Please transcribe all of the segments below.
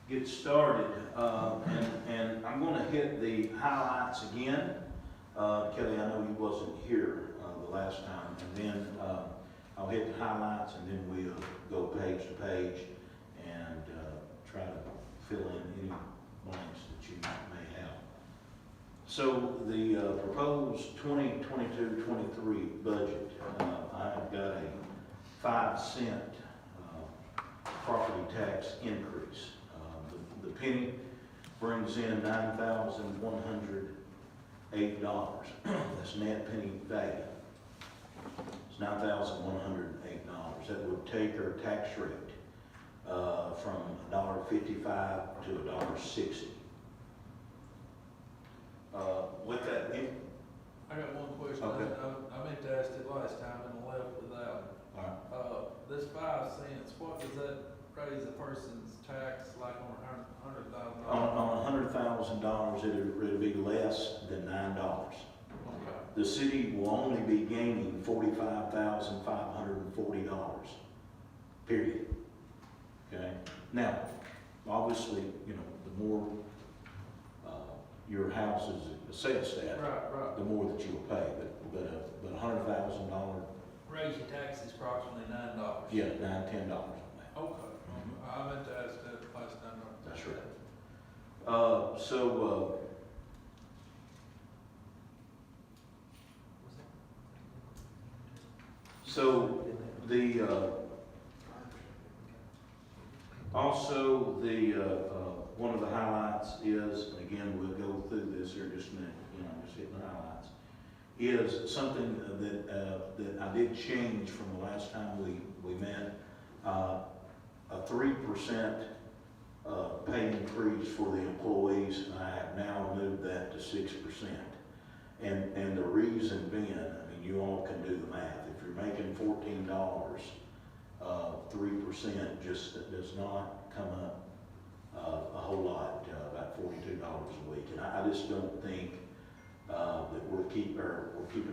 get started, and I'm going to hit the highlights again. Kelly, I know you wasn't here the last time, and then I'll hit the highlights, and then we'll go page to page and try to fill in any blanks that you may have. So the proposed 2022-23 budget, I've got a 5-cent property tax increase. The penny brings in $9,108. That's net penny value. It's $9,108. That would take our tax rate from $1.55 to $1.60. With that, I got one question. Okay. I meant to ask it last time and left without it. all right. This 5 cents, what does that raise a person's tax like on $100,000? On $100,000, it'll be less than $9. Okay. The city will only be gaining $45,540, period. Okay? Now, obviously, you know, the more your house is assessed at, Right. the more that you'll pay. But $100,000, Raise your taxes approximately $9. yeah, $9, $10 on that. Okay. I meant to ask that last time. That's right. So the also the one of the highlights is, again, we'll go through this here just a minute, just hitting the highlights, is something that I did change from the last time we met. A 3% pay increase for the employees, and I have now moved that to 6%. And the reason being, I mean, you all can do the math. If you're making $14, 3% just does not come up a whole lot, about $42 a week. And I just don't think that we're keeping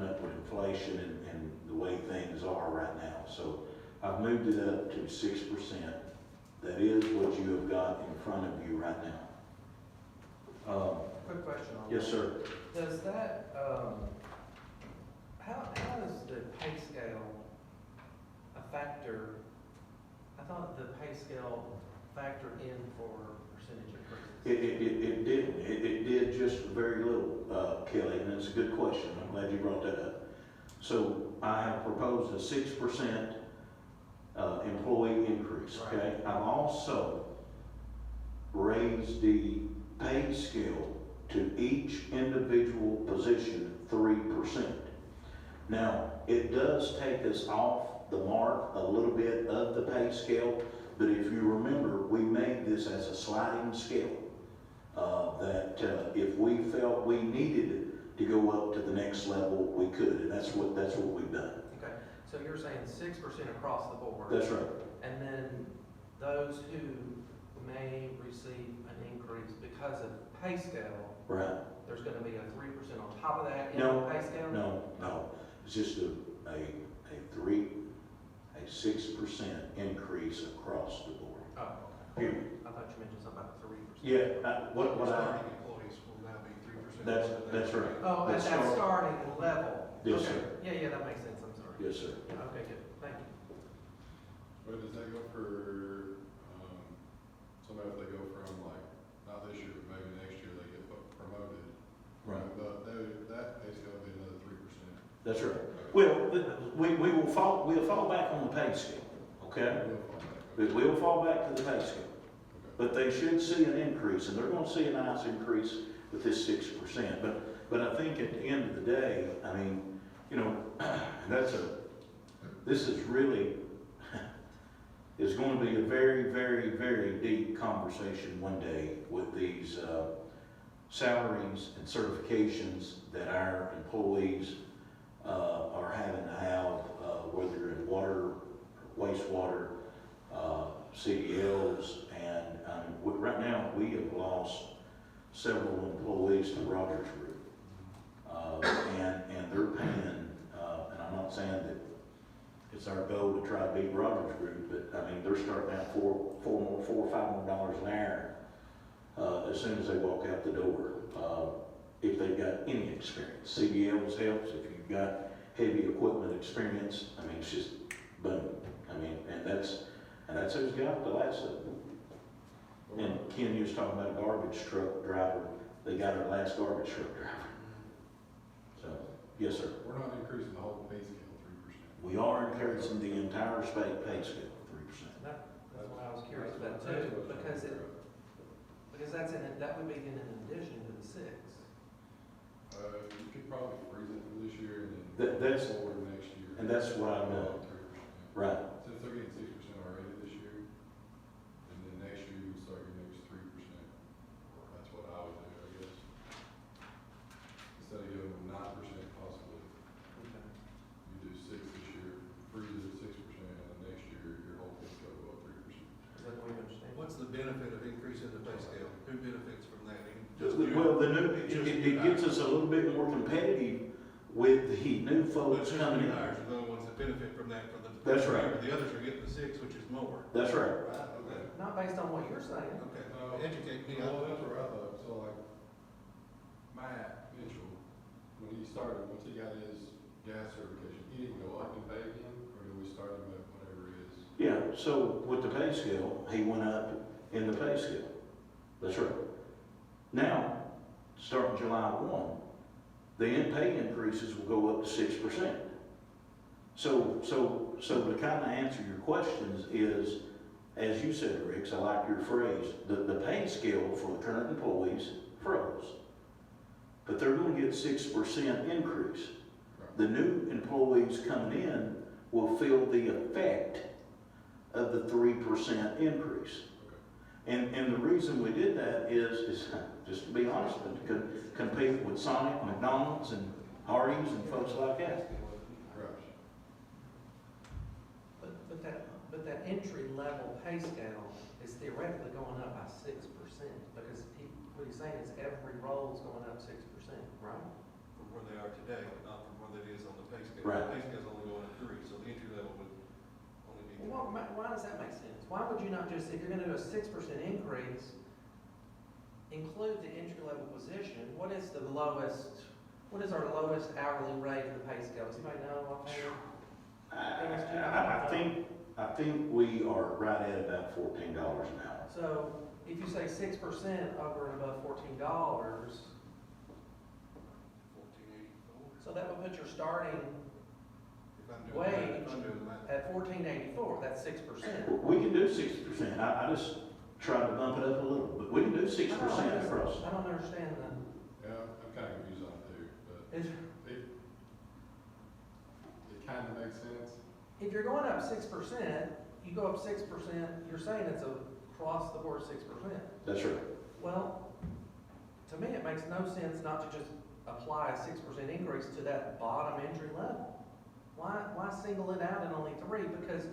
up with inflation and the way things are right now. So I've moved it up to 6%. That is what you have got in front of you right now. Quick question on that. Yes, sir. Does that, how does the pay scale factor, I thought the pay scale factored in for percentage increases? It didn't. It did just very little, Kelly, and it's a good question. I'm glad you brought that up. So I have proposed a 6% employee increase, okay? Right. I've also raised the pay scale to each individual position 3%. Now, it does take us off the mark a little bit of the pay scale, but if you remember, we made this as a sliding scale, that if we felt we needed to go up to the next level, we could, and that's what we've done. Okay, so you're saying 6% across the board? That's right. And then those who may receive an increase because of pay scale, Right. there's gonna be a 3% on top of that in No, the pay scale? No. It's just a 6% increase across the board. Oh, okay. Period. I thought you mentioned something about 3%. Yeah, what I, Starting employees will now be 3%. that's right. Oh, at That's that start- starting level? Yes, Okay. sir. Yeah, that makes sense, I'm sorry. Yes, sir. Okay, good, thank you. Where does that go for, somebody if they go from like, not this year, but maybe next year, they get promoted? Right. But that pay scale will be another 3%. That's right. Well, we'll fall back on the pay scale, okay? We'll fall back to the pay scale. But they should see an increase, and they're gonna see a nice increase with this 6%. But I think at the end of the day, I mean, you know, this is really, is gonna be a very, very, very deep conversation one day with these salaries and certifications that our employees are having to have, whether in water, wastewater, CDLs, and right now we have lost several employees to Rogers Group, and they're paying. And I'm not saying that it's our goal to try to beat Rogers Group, but I mean they're starting out $4 or $5 more an hour as soon as they walk out the door, if they've got any experience. CDLs helps if you've got heavy equipment experience. I mean, it's just boom. I mean, and that's who's got the last of them. And Ken, you was talking about a garbage truck driver. They got our last garbage truck driver. So, yes, sir. We're not increasing the whole pay scale 3%. We are increasing the entire state pay scale 3%. That's what I was curious about too, because that would be in addition to the 6. You could probably freeze it for this year and then That's, forward next year. and that's what I know. 3%. Right. Since they're getting 6% already this year, and then next year you start your next 3%. That's what I would do, I guess. Instead of giving them 9% possibly, you do 6 this year, freeze it at 6%, and then next year your whole thing's gonna go up 3%. Is that what you understand? What's the benefit of increasing the pay scale? Who benefits from that? Well, it gets us a little bit more competitive with the new folks coming in. Hires are the only ones that benefit from that for the. That's right. The others are getting the 6, which is more. That's right. Right, okay. Not based on what you're saying. Okay, educate me. Well, that's where I thought, so like, Matt Mitchell, when he started, once he got his gas certification, he didn't go up in pay again, or did we start him at whatever it is? Yeah, so with the pay scale, he went up in the pay scale. That's right. Now, starting July 1, the pay increases will go up to 6%. So to kind of answer your questions is, as you said, Rix, I like your phrase, the pay scale for the current employees froze. But they're going to get 6% increase. The new employees coming in will feel the effect of the 3% increase. And the reason we did that is just to be honest, to compete with Sonic, McDonald's, and Hardee's, and folks like that. But that entry level pay scale is theoretically going up by 6%, because what he's saying is every role is going up 6%, right? From where they are today, but not from where that is on the pay scale. Right. The pay scale's only going up 3, so the entry level would only be. Well, why does that make sense? Why would you not just, if you're gonna do a 6% increase, include the entry level position? What is our lowest hourly rate in the pay scale? Does anybody know offhand? I think we are right at about $14 an hour. So if you say 6% over and above $14, $14.84. so that would put your starting If I'm doing wage that, if I'm doing that. at $14.84. That's 6%. We can do 6%. I just tried to bump it up a little, but we can do 6% across. I don't understand that. Yeah, I'm kind of confused on it too, but Is- it kind of makes sense. If you're going up 6%, you go up 6%, you're saying it's across the board 6%. That's right. Well, to me, it makes no sense not to just apply a 6% increase to that bottom entry level. Why single it out in only 3? Because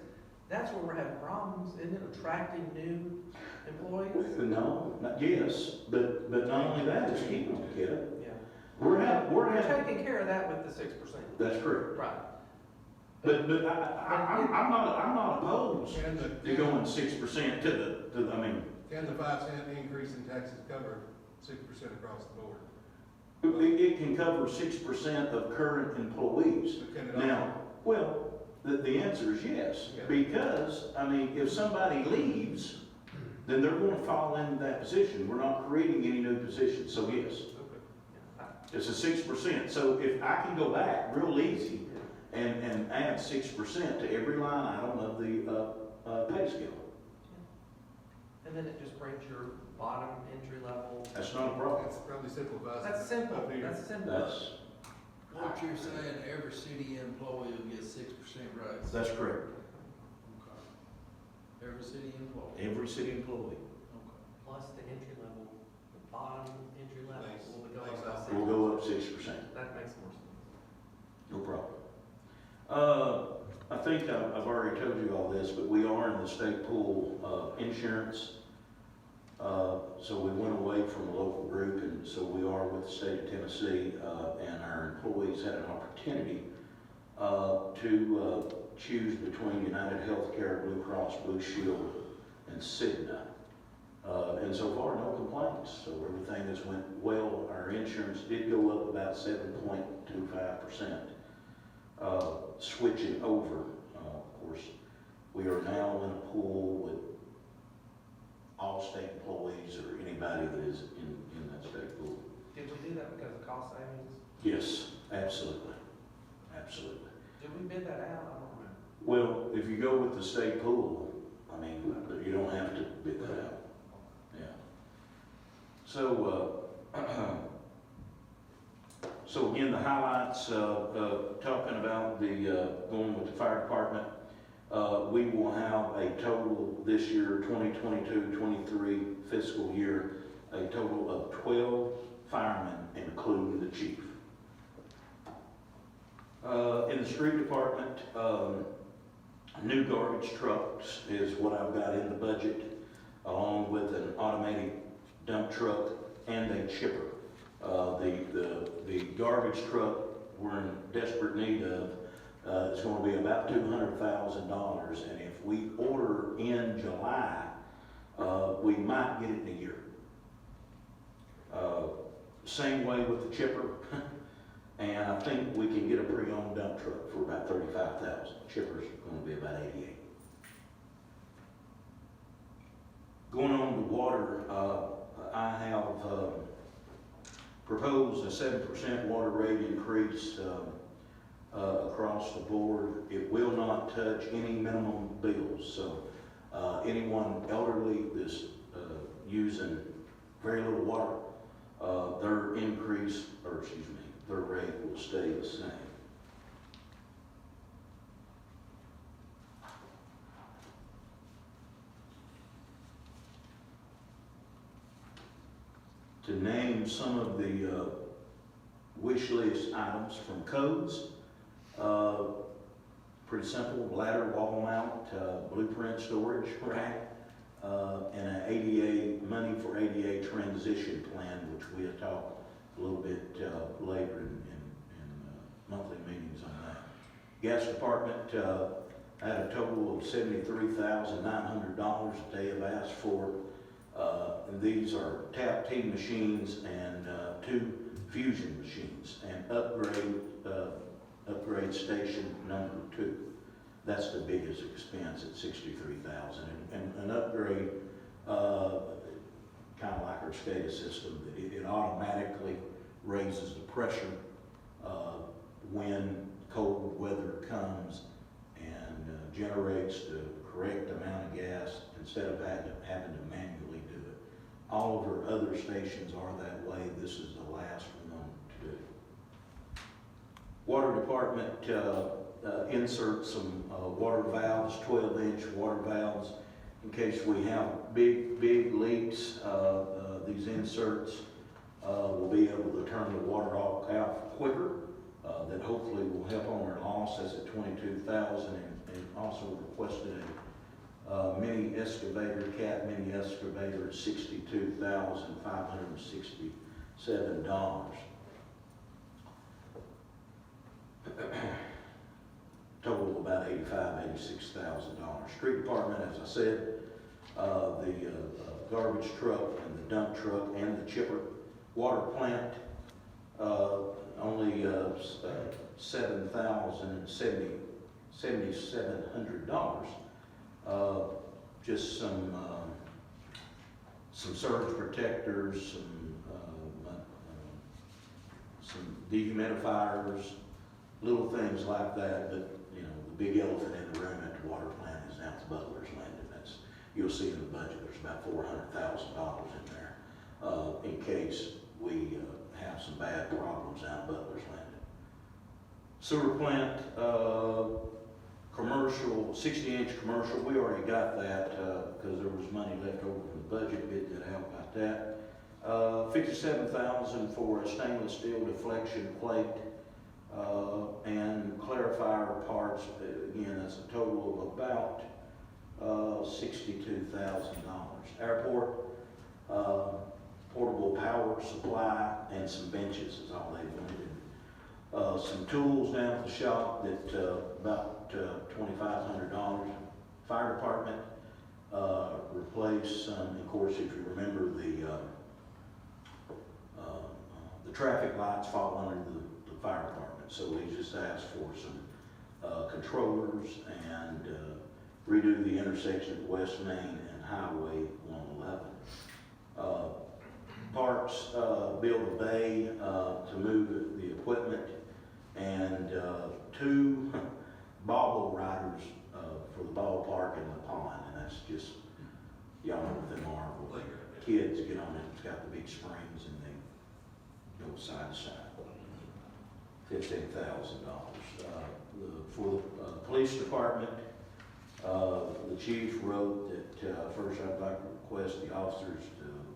that's where we're having problems, isn't it, attracting new employees? No, yes, but not only that, it's keeping them, kid. Yeah. We're taking care of that with the 6%. That's correct. Right. But I'm not opposed to going 6% to the, I mean. Can the 5-cent increase in taxes cover 6% across the board? It can cover 6% of current employees. But can it Now, well, the answer is yes, Yeah. because, I mean, if somebody leaves, then they're going to fall into that position. We're not creating any new positions, so yes, it's a 6%. So if I can go back real easy and add 6% to every line item of the pay scale. And then it just brings your bottom entry level. That's not a problem. That's probably simplifies it. That's simple, up here. that's simple. That's What you're saying, every city employee will get 6% raise. That's correct. Every city employee. Every city employee Plus the entry level, the bottom entry level Thanks. will be going Thanks, by will 6%. go up 6%. That makes more sense. No problem. I think I've already told you all this, but we are in the state pool insurance. So we went away from a local group, and so we are with the state of Tennessee, and our employees had an opportunity to choose between United Healthcare, Blue Cross Blue Shield, and Cigna. And and so far, no complaints, so everything has went well. Our insurance did go up about 7.25%. Switching over, of course, we are now in a pool with all state employees or anybody that is in that state pool. Did we do that because of cost savings? Yes, absolutely, absolutely. Did we bid that out? I don't remember. Well, if you go with the state pool, I mean, you don't have to bid that out. Yeah. So, so again, the highlights, talking about the, going with the fire department, we will have a total this year, 2022-23 fiscal year, a total of 12 firemen, including the chief. In the street department, new garbage trucks is what I've got in the budget, along with an automatic dump truck and a chipper. The garbage truck we're in desperate need of is going to be about $200,000, and if we order in July, we might get it in a year. Same way with the chipper, and I think we can get a pre-owned dump truck for about $35,000. Chipper's going to be about $88,000. Going on to water, I have proposed a 7% water rate increase across the board. It will not touch any minimum bills, so anyone elderly that's using very little water, their increase, or excuse me, their rate will stay the same. To name some of the wish list items from codes, pretty simple: ladder, wall mount, blueprint storage rack, and an ADA, money for ADA transition plan, which we'll talk a little bit later in monthly meetings on that. Gas department had a total of $73,900 that they have asked for. And these are tap T machines and 2 fusion machines, and upgrade station number 2. That's the biggest expense at $63,000, and an upgrade, kind of like our SCADA system, it automatically raises the pressure when cold weather comes and generates the correct amount of gas instead of having to manually do it. All of our other stations are that way. This is the last one to do. Water department insert some water valves, 12-inch water valves, in case we have big leaks. These inserts will be able to turn the water off out quicker. That hopefully will help on our loss. That's at $22,000, and also requested a mini excavator, cat mini excavator at $62,567. Total of about $86,000. Street department, as I said, the garbage truck and the dump truck and the chipper. Water plant, only $7,700. Just some surge protectors, some dehumidifiers, little things like that. But you know, the big elephant in the room at the water plant is down at Butler's Landing. That's, you'll see in the budget, there's about $400,000 in there in case we have some bad problems down at Butler's Landing. Sewer plant, commercial, 60-inch commercial, we already got that because there was money left over from the budget. Bid that out about that. $57,000 for a stainless steel deflection plate and clarifier parts. Again, that's a total of about $62,000. Airport, portable power supply and some benches is all they wanted. Some tools down at the shop that about $2,500. Fire department, replace some, of course, if you remember, the traffic lights fall under the fire department, so we just asked for some controllers and redo the intersection of West Main and Highway 111. Parks build a bay to move the equipment, and 2 bobble riders for the ballpark and the pond, and that's just, y'all know what them are, where kids get on it, it's got the big springs and they go side to side. $15,000. For the police department, the chief wrote that first I'd like to request the officers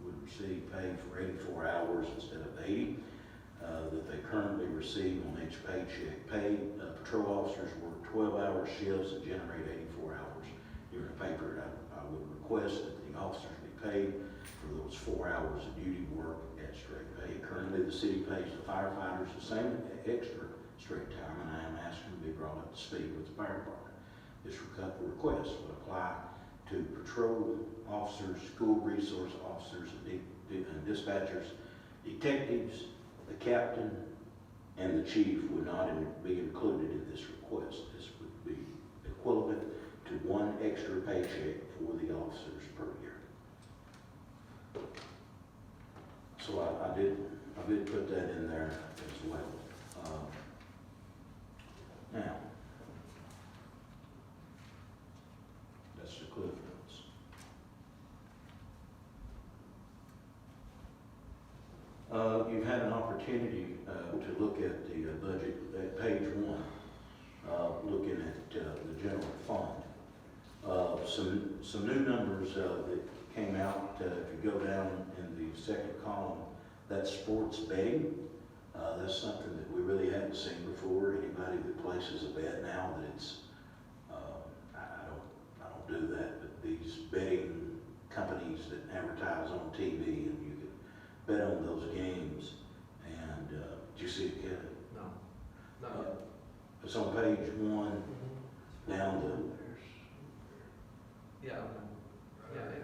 would receive pay for 84 hours instead of 80 that they currently receive on each paycheck. Patrol officers work 12-hour shifts and generate 84 hours during a pay period. I would request that the officers be paid for those 4 hours of duty work at straight pay. Currently, the city pays the firefighters the same extra straight time, and I am asking to be brought up to speed with the fire department. This request would apply to patrol officers, school resource officers, and dispatchers, detectives, the captain, and the chief would not be included in this request. This would be equivalent to 1 extra paycheck for the officers per year. So I did put that in there as well. Now, that's the cliff notes. You've had an opportunity to look at the budget at page 1, looking at the general fund. Some new numbers that came out. If you go down in the second column, that's sports betting. That's something that we really haven't seen before. Anybody that places a bet now, that it's I don't do that, but these betting companies that advertise on TV, and you can bet on those games. And did you see it, Kevin? No. No. It's on page 1, down the. Yeah. Okay. Yeah.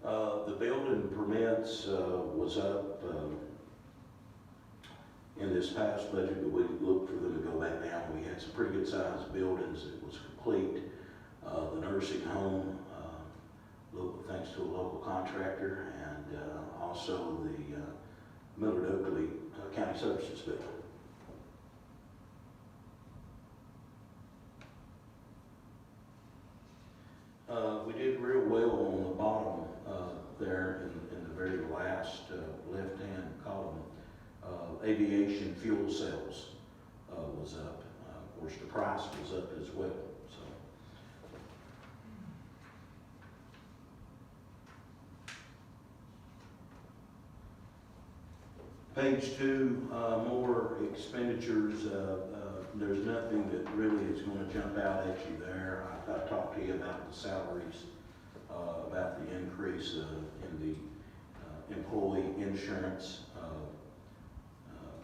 All right. The building permits was up in this past budget, but we looked for them to go back down. We had some pretty good sized buildings that was complete. The nursing home, thanks to a local contractor, and also the Millard Oakley County Services building. We did real well on the bottom there in the very last left-hand column. Aviation fuel cells was up. Of course, the price was up as well. Page 2, more expenditures. There's nothing that really is going to jump out at you there. I talked to you about the salaries, about the increase in the employee insurance.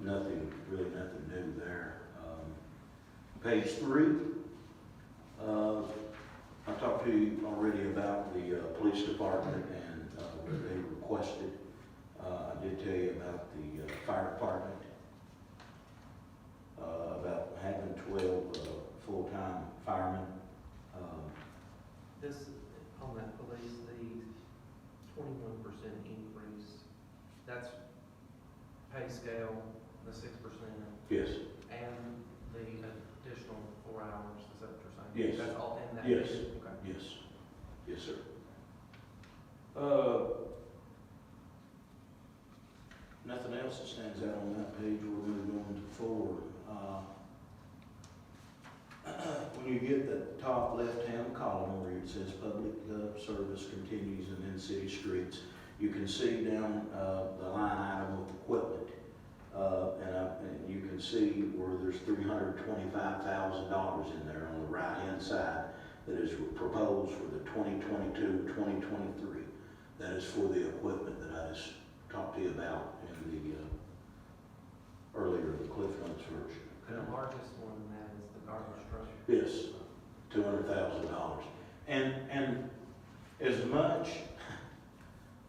Nothing new there. Page 3, I talked to you already about the police department and what they requested. I did tell you about the fire department, about having 12 full-time firemen. This, on that police, the 21% increase, that's pay scale, the 6%, Yes. and the additional 4 hours, is that what you're saying? Yes. That's all in that? Yes. Okay. Yes. Yes, sir. Nothing else that stands out on that page. We're moving on to 4. When you get the top left-hand column where it says public service continues and then city streets, you can see down the line item with equipment. And you can see where there's $325,000 in there on the right-hand side that is proposed for the 2022-2023. That is for the equipment that I just talked to you about in the earlier, the Cliff Notes version. The largest one in that is the garbage truck. Yes, $200,000. And as much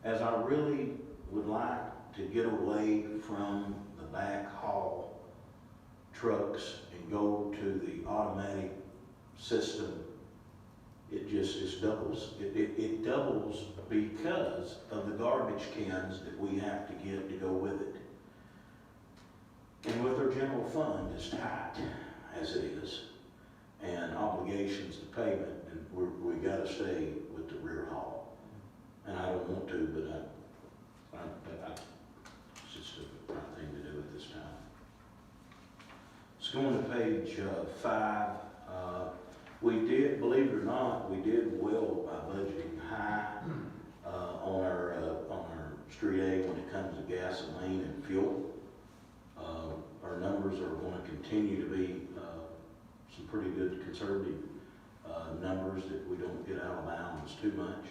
as I really would like to get away from the backhaul trucks and go to the automatic system, it doubles. It doubles because of the garbage cans that we have to get to go with it. And with our general fund as tight as it is, and obligations to payment, and we gotta stay with the rear haul. And I don't want to, but it's just the right thing to do at this time. Let's go on to page 5. We did, believe it or not, we did well by budgeting high on our street aid when it comes to gasoline and fuel. Our numbers are going to continue to be some pretty good conservative numbers, that we don't get out of bounds too much.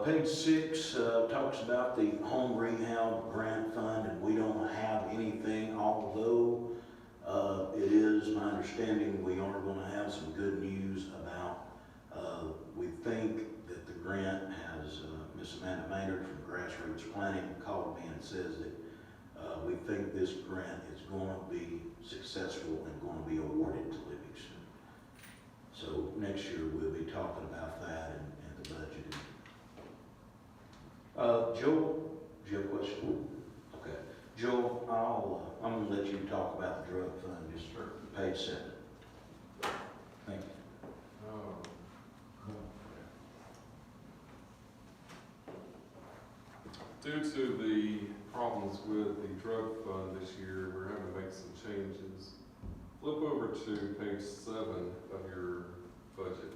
Page 6 talks about the home rehab grant fund, and we don't have anything, although it is my understanding we are going to have some good news about, we think that the grant has, Miss Amanda Maynard from Grassroots Planning called me and says that we think this grant is going to be successful and going to be awarded to Livingston. So next year we'll be talking about that and the budget. Joel, do you have a question? Okay. Joel, I'm going to let you talk about the drug fund, just for page 7. Thank you. Due to the problems with the drug fund this year, we're having to make some changes. Flip over to page 7 of your budget.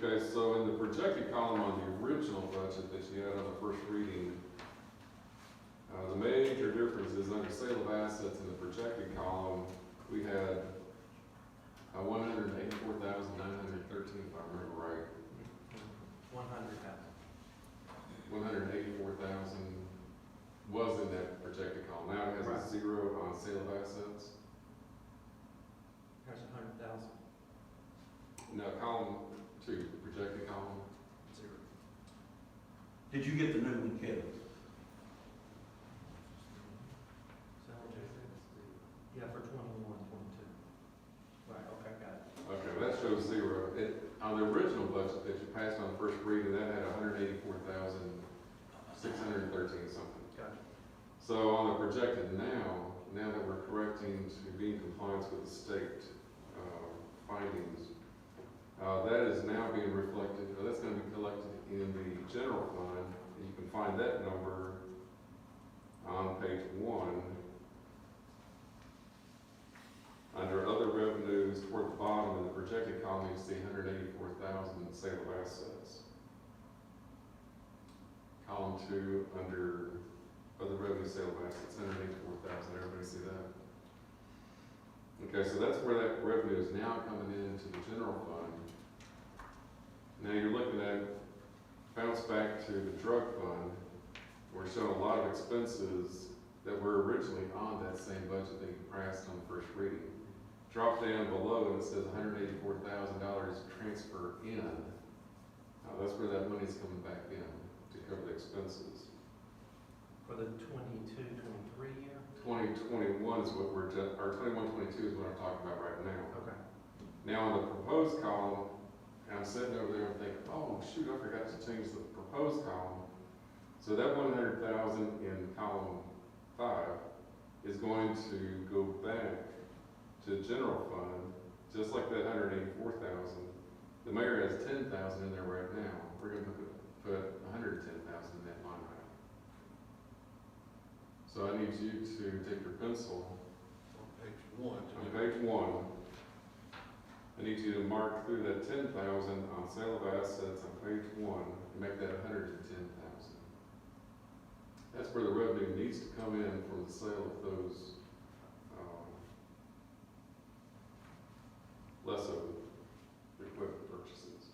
Okay, so in the projected column on the original budget that you had on the first reading, the major difference is under sale of assets in the projected column, we had $184,913, if I remember right. 100,000. 184,000 was in that projected column. Now it has a 0 on sale of assets. There's 100,000. No, column 2, projected column. 0. Did you get the new one, Kevin? Yeah, for 21, 22. Right, okay, got it. Okay, that shows 0. On the original budget that you passed on the first reading, that had 184,613 something. Got it. So on the projected now that we're correcting to be in compliance with the state findings, that is now being reflected, that's going to be collected in the general fund. And you can find that number on page 1. Under other revenues, toward the bottom in the projected column, you see 184,000 in sale of assets. Column 2, under other revenue sale of assets, 184,000. Everybody see that? Okay, so that's where that revenue is now coming into the general fund. Now you're looking at bounce back to the drug fund. We're showing a lot of expenses that were originally on that same budget that you passed on the first reading. Drop down below and it says $184,000 transfer in. That's where that money's coming back in to cover the expenses. For the 22, 23 year? 2021 is what or 21-22 is what I'm talking about right now. Okay. Now on the proposed column, I'm sitting over there and thinking, oh shoot, I forgot to change the proposed column. So that 100,000 in column 5 is going to go back to general fund, just like that 184,000. The mayor has 10,000 in there right now. We're going to put 110,000 in that line item. So I need you to take your pencil On page 1. on page 1. I need you to mark through that 10,000 on sale of assets on page 1 and make that 110,000. That's where the revenue needs to come in from the sale of those less of equipment purchases.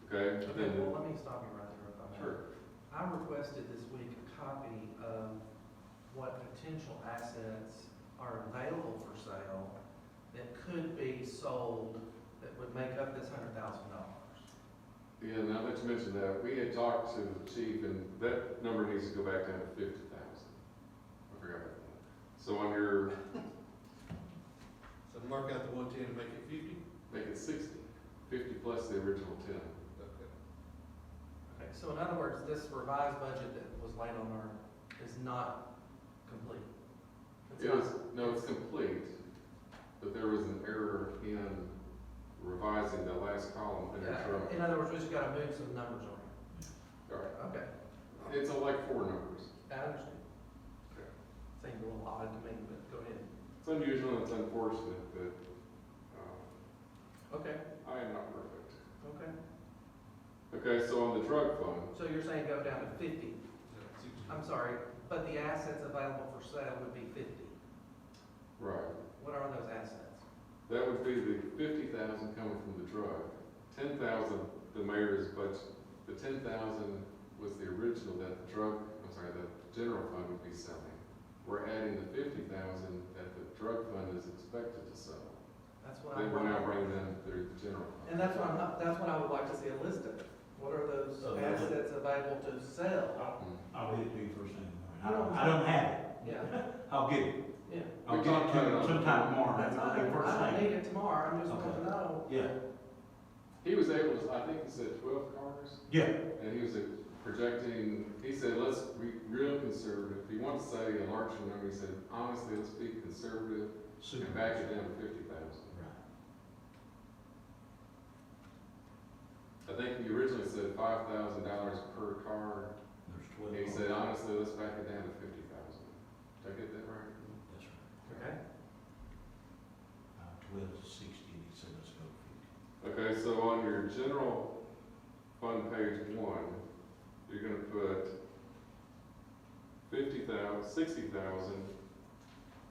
Okay? Okay, Then, well, let me stop you right there if I may. sure. I requested this week a copy of what potential assets are available for sale that could be sold that would make up this $100,000. Yeah, now that you mentioned that, we had talked to the chief, and that number needs to go back down to 50,000. I forgot about that. So on your, So mark out the 110 and make it 50? make it 60, 50 plus the original 10. Okay. Okay, so in other words, this revised budget that was laid on our, is not complete. It's It not- was, no, it's complete, but there was an error in revising the last column in your Yeah, truck. in other words, we just gotta move some numbers around. All right, Okay, it's like 4 numbers. I understand. Okay. Seems a little odd to me, but go ahead. It's unusual and it's unfortunate, but, Okay, I am not perfect. okay. Okay, so on the drug fund, So you're saying go down to 50? I'm sorry, but the assets available for sale would be 50. right, What are those assets? that would be the 50,000 coming from the drug. 10,000, the mayor's budget, the 10,000 was the original that the general fund would be selling. We're adding the 50,000 that the drug fund is expected to sell. That's what Then I'm. we're now bringing them through the general fund. And that's what that's what I would like to see a list of. What are those So assets available to sell? I'll get it to you first thing in the morning. You know what I don't have it. Yeah, I'll get it. yeah. I'll talk to you sometime tomorrow. That's I'll fine. get it first I don't thing. need it tomorrow, I'm just wanting to know. Yeah, He was able to, I think he said 12 cars, yeah, and he was projecting, he said, let's be real conservative. If he wanted to say a larger number, he said, honestly, let's be conservative super. and back it down to 50,000. Right. I think he originally said $5,000 per car, There's and 12. he said, honestly, let's back it down to 50,000. Did I get that right? That's right. Okay, 12 to 60, and he said, let's go 50. Okay, so on your general fund page 1, you're gonna put 60,000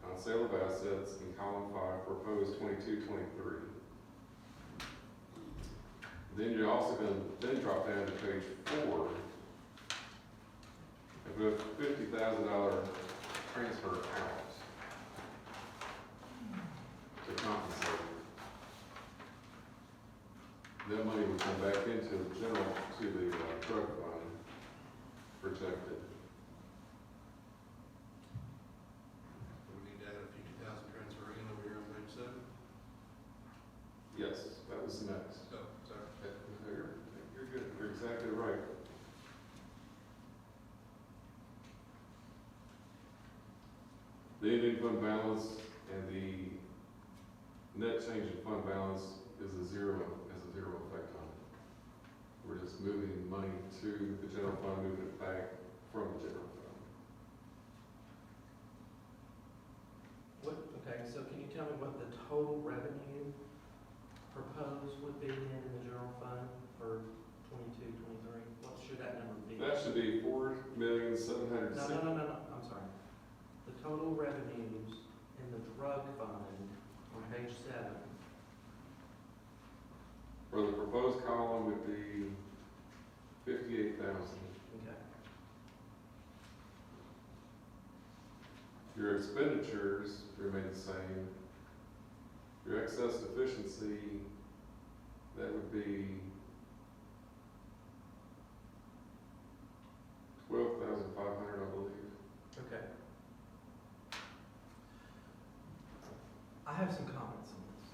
on sale of assets in column 5, proposed 22-23. Then you're also gonna then drop down to page 4 and put $50,000 transfer out to compensate. That money would come back into the general, to the drug fund, projected. We need to add a 50,000 transfer in over here on page 7. Yes, that was next. Oh, sorry. You're good, you're exactly right. The ending fund balance and the net change in fund balance is a zero effect on it. We're just moving money to the general fund, moving it back from the general fund. okay, so can you tell me what the total revenue proposed would be in the general fund for 22, 23? What should that number be? That should be $4,760,000. No, I'm sorry. The total revenues in the drug fund on page 7. For the proposed column would be 58,000. Okay. Your expenditures remain the same. Your excess deficiency, that would be 12,500, I believe. Okay. I have some comments on this.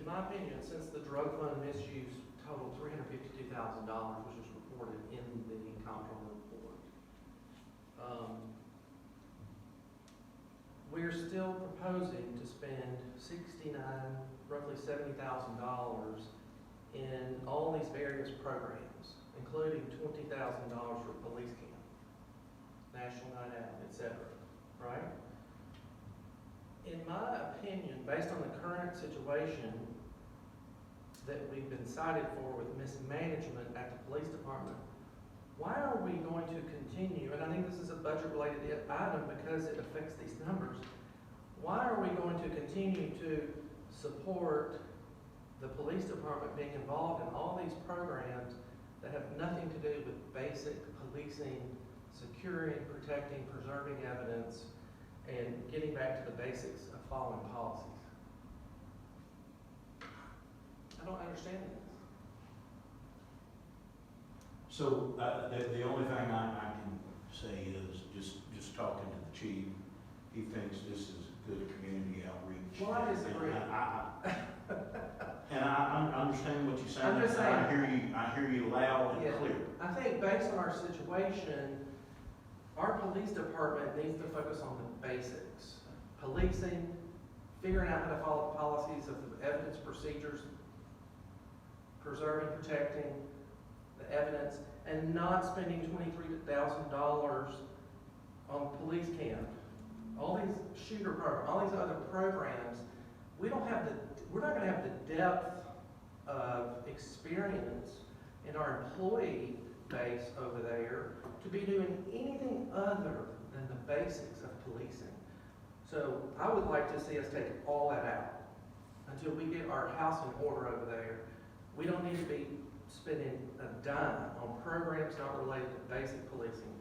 In my opinion, since the drug fund misuse totaled $352,000, which was reported in the comptroller report, we're still proposing to spend roughly $70,000 in all these various programs, including $20,000 for police camp, National Night Out, etc. Right? In my opinion, based on the current situation that we've been cited for with mismanagement at the police department, why are we going to continue, and I think this is a budget-related item because it affects these numbers, why are we going to continue to support the police department being involved in all these programs that have nothing to do with basic policing, securing, protecting, preserving evidence, and getting back to the basics of following policies. I don't understand this. So, the only thing I can say is, just talking to the chief, he thinks this is good community outreach. Well, I disagree. And I understand what you're saying. I'm just saying. I hear you loud and Yeah. clear. I think based on our situation, our police department needs to focus on the basics. Policing, figuring out how to follow the policies of the evidence procedures, preserving, protecting the evidence, and not spending $23,000 on police camp. All these shooter programs, all these other programs, we're not gonna have the depth of experience in our employee base over there to be doing anything other than the basics of policing. So I would like to see us take all that out until we get our house in order over there. We don't need to be spending a dime on programs not related to basic policing.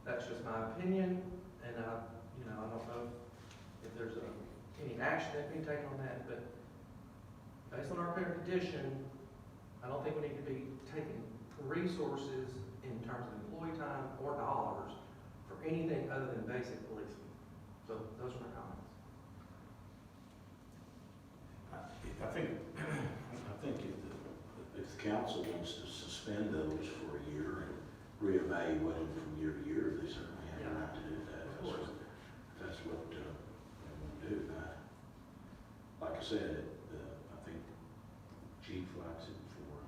That's just my opinion, and I don't know if there's any action that can be taken on that, but based on our current condition, I don't think we need to be taking resources in terms of employee time or dollars for anything other than basic policing. So those are my comments. I think if the council wants to suspend those for a year and reevaluate them from year to year, they certainly have the right to do that. Of course. That's what they want to do. Like I said, I think chief likes it for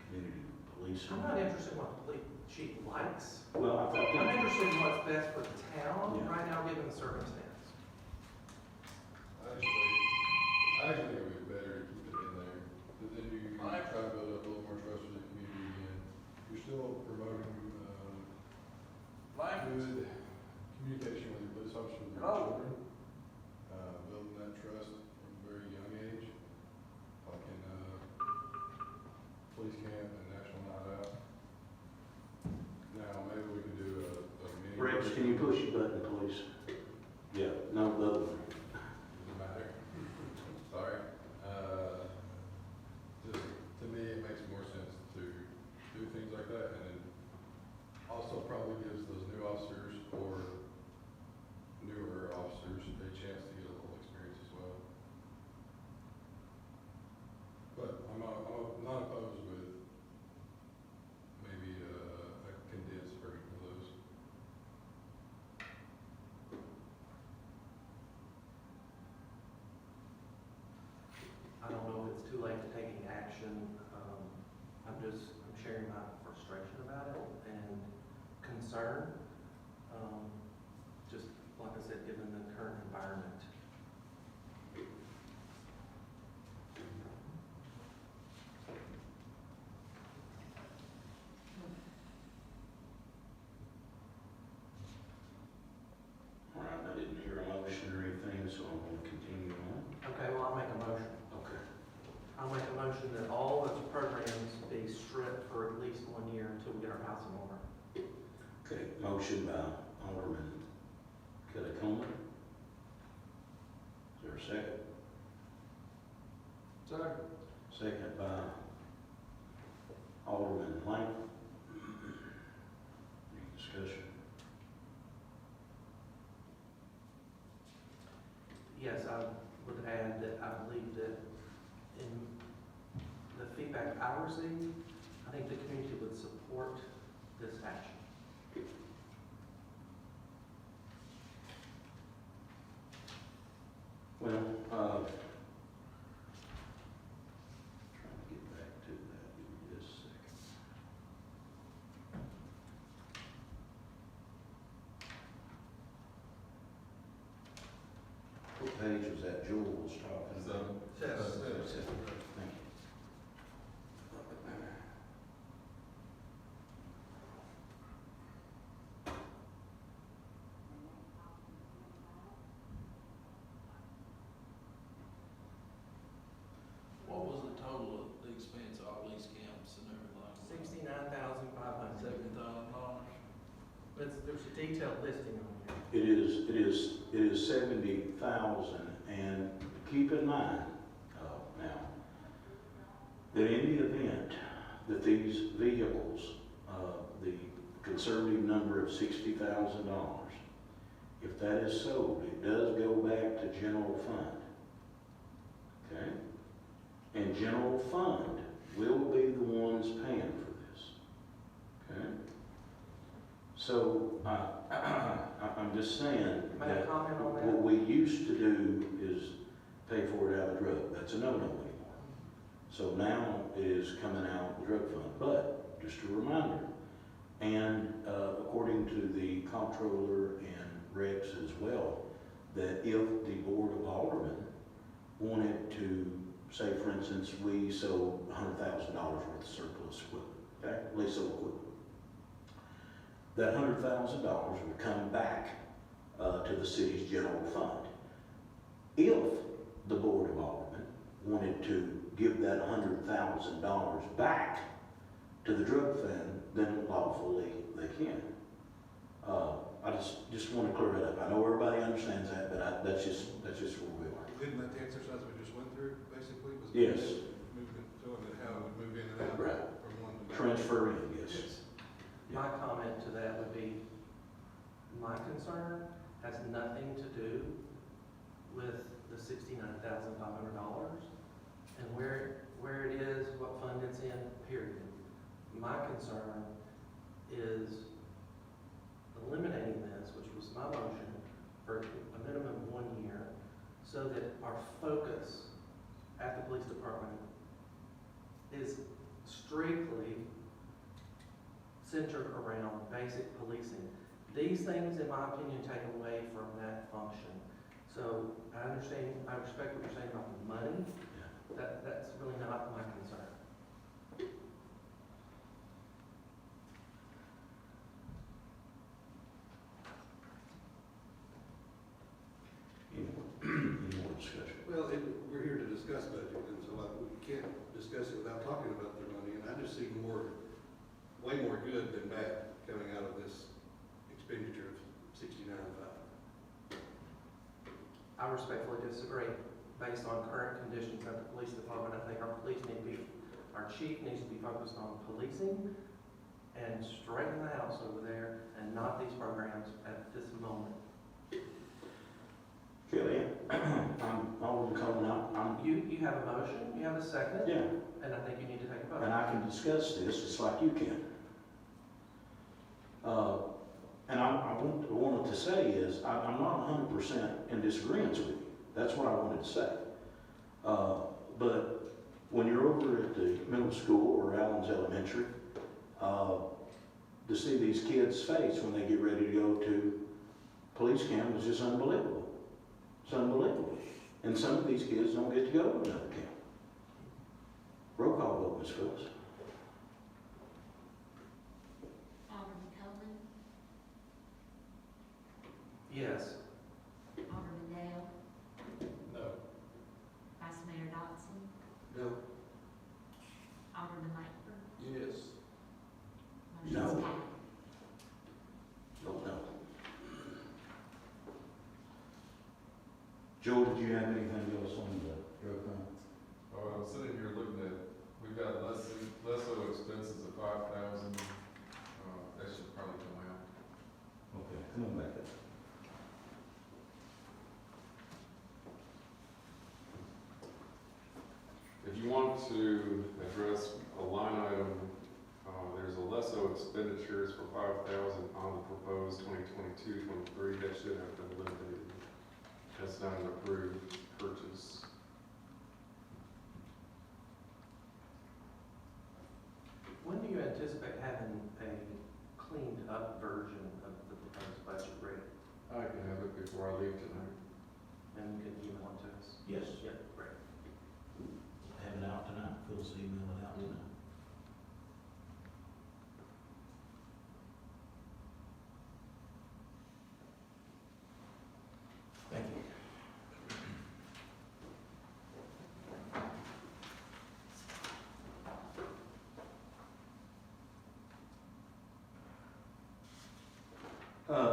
community policing. I'm not interested in what the police chief likes. Well, I I'm think, interested in what's best for the town Yeah. right now, given the circumstance. I actually think it would be better to keep it in there, but then you try to build up a little more trust with the community, and you're still promoting, good communication with your police officers and your children, building that trust from a very young age, like in, police camp and national night out. Now, maybe we can do a mini. Rex, can you push your button, please? Yeah, no, the other one. Doesn't matter. Sorry. Just, to me, it makes more sense to do things like that, and then also probably gives those new officers or newer officers a chance to get a little experience as well. But I'm not opposed with maybe a condensed version of those. I don't know if it's too late to take any action. I'm sharing my frustration about it and concern. Just like I said, given the current environment. All right, I didn't hear a motion or anything, so I'm going to continue on. Okay, well, I'll make a motion. Okay. I'll make a motion that all those programs be stripped for at least 1 year until we get our house in order. Okay, motion by Alderman Kelly-Coleman. Is there a second? Second. Second by Alderman Lang. Any discussion? Yes, I would add that I believe that in the feedback I received, I think the community would support this action. Well, trying to get back to that, give me just a second. What page was that Joel was talking about? Thank you. What was the total of the expense of all these camps and everything? detailed listing on It is 70,000, and keep in mind, now, that in the event that these vehicles, the conservative number of $60,000, if that is sold, it does go back to general fund. Okay? And general fund will be the ones paying for this. Okay? So, I'm just saying here. May I that comment on that? what we used to do is pay for it out of drug. That's a no-no anymore. So now it is coming out of the drug fund. But, just a reminder, and according to the comptroller and Rex as well, that if the Board of Aldermen wanted to, say for instance, we sold $100,000 worth of surplus equipment, okay, leasehold equipment, that $100,000 would come back to the city's general fund. If the Board of Aldermen wanted to give that $100,000 back to the drug fund, then lawfully they can. I just want to clear it up. I know everybody understands that, but that's just where we are. Didn't that the exercise we just went through, basically, was Yes. moving, showing that how it would move in and out Right. from one to the other? Transfer in, yes. My comment to that would be, my concern has nothing to do with the $69,500 and where it is, what fund it's in, period. My concern is eliminating this, which was my motion, for a minimum of 1 year, so that our focus at the police department is strictly centered around basic policing. These things, in my opinion, take away from that function. So I understand, I respect what you're saying about the money. That's really not my concern. Any more discussion? Well, we're here to discuss budget, and so we can't discuss it without talking about the money, and I just see way more good than bad coming out of this expenditure of $69,500. I respectfully disagree. Based on current conditions at the police department, I think our chief needs to be focused on policing and straighten the house over there and not these programs at this moment. Kelly, I'm Alderman Coleman, You have a motion, you have a second, yeah, and I think you need to take a vote. and I can discuss this just like you can. And I wanted to say is, I'm not 100% in disagreement with you. That's what I wanted to say. But when you're over at the middle school or Allen's Elementary, to see these kids' face when they get ready to go to police camp is just unbelievable. It's unbelievable. And some of these kids don't get to go to another camp. Roll call vote, Ms. Phillips. Alderman Coleman, Yes. Alderman Dale, No. Vice Mayor Dotson, No. Alderman Langford. Yes. Motion's No. carried. Vote no. Joe, did you have anything else on the drug fund? Oh, I'm sitting here looking at, we've got less expenses of 5,000, that should probably come out. Okay, come on back up. If you want to address a line item, there's a lesso expenditures for 5,000 on the proposed 2022-23, that should have been eliminated. That's not an approved purchase. When do you anticipate having a cleaned up version of the proposed budget ready? I can have it before I leave tonight. And you can email it to us? Yes. Yep, great. Have it out tonight. Phil's email it out tonight. Thank you.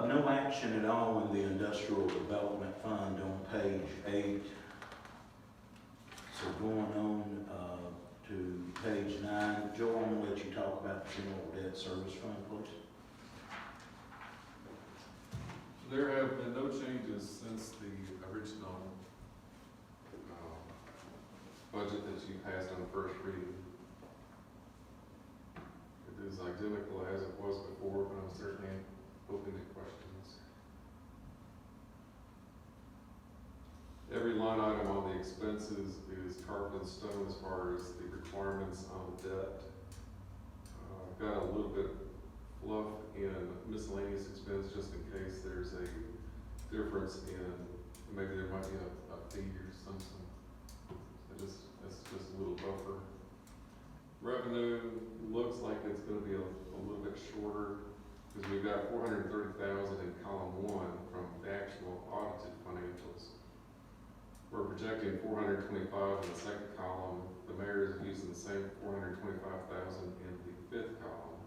No, action at all in the Industrial Development Fund on page 8. So going on to page 9, Joe, I'm gonna let you talk about the General Debt Service Fund, please. There have been no changes since the original budget that you passed on first reading. It is identical as it was before, but I'm certainly open to questions. Every line item on the expenses is carved in stone as far as the requirements on the debt. I've got a little bit fluff in miscellaneous expense just in case there's a difference in, maybe there might be a fee or something. That's just a little buffer. Revenue looks like it's gonna be a little bit shorter, because we've got 430,000 in column 1 from the actual audited financials. We're projecting 425 in the second column. The mayor is using the same 425,000 in the fifth column.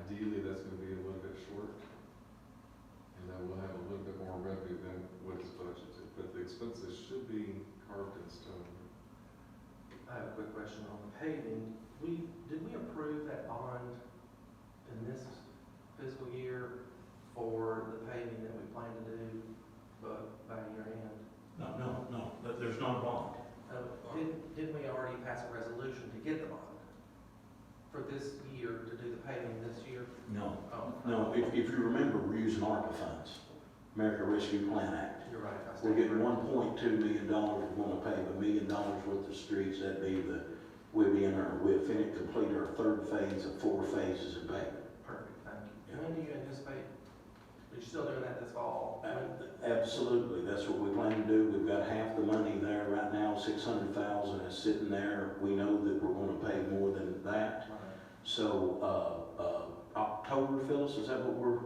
Ideally, that's gonna be a little bit short, and then we'll have a little bit more revenue than what is budgeted, but the expenses should be carved in stone. I have a quick question on the paving. Did we approve that bond in this fiscal year for the paving that we plan to do, but by year end? No, there's not a bond. Didn't we already pass a resolution to get the bond for this year, to do the paving this year? No. Oh, No, if you remember, we're using ARPA funds, American Rescue Plan Act. you're right. I We're stand getting corrected. $1.2 million, we're gonna pave $1 million worth of streets, that'd be we'll finish, complete our third phase of 4 phases of paving. Perfect, thank you. Yeah. When do you anticipate, are you still doing that this fall? Absolutely, that's what we plan to do. We've got half the money there right now, 600,000 is sitting there. We know that we're gonna pay more than that. So, October, Phyllis, is that what we're,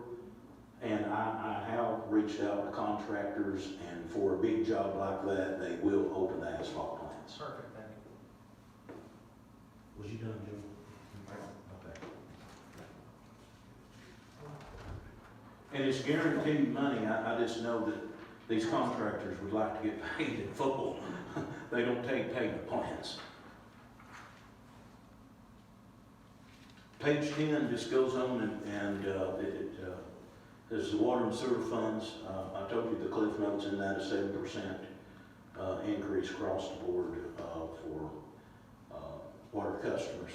and I have reached out to contractors, and for a big job like that, they will open the asphalt plants. Perfect, thank you. Was you done, Joe? Okay. And it's guaranteed money. I just know that these contractors would like to get paid in full. They don't take payment plans. Page 10 just goes on and there's the water and sewer funds. I told you the cliff notes in that is 7% increase across the board for water customers.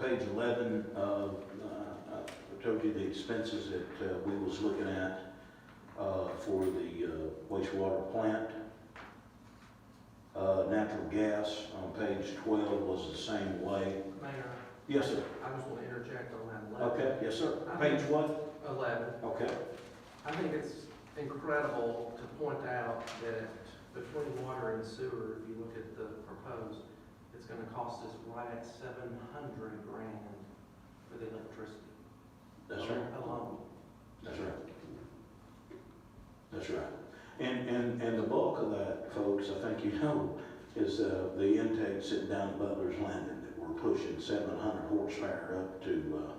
Page 11, I told you the expenses that we was looking at for the wastewater plant. Natural gas on page 12 was the same way. Mayor, Yes, sir. I just want to interject on that 11. Okay, yes, sir. Page what? 11. Okay. I think it's incredible to point out that between water and sewer, if you look at the proposed, it's gonna cost us right at $700,000 for the electricity. That's right. Alone. That's right. That's right. And the bulk of that, folks, I think you know, is the intake sitting down at Butler's Landing that we're pushing 700 horsepower up to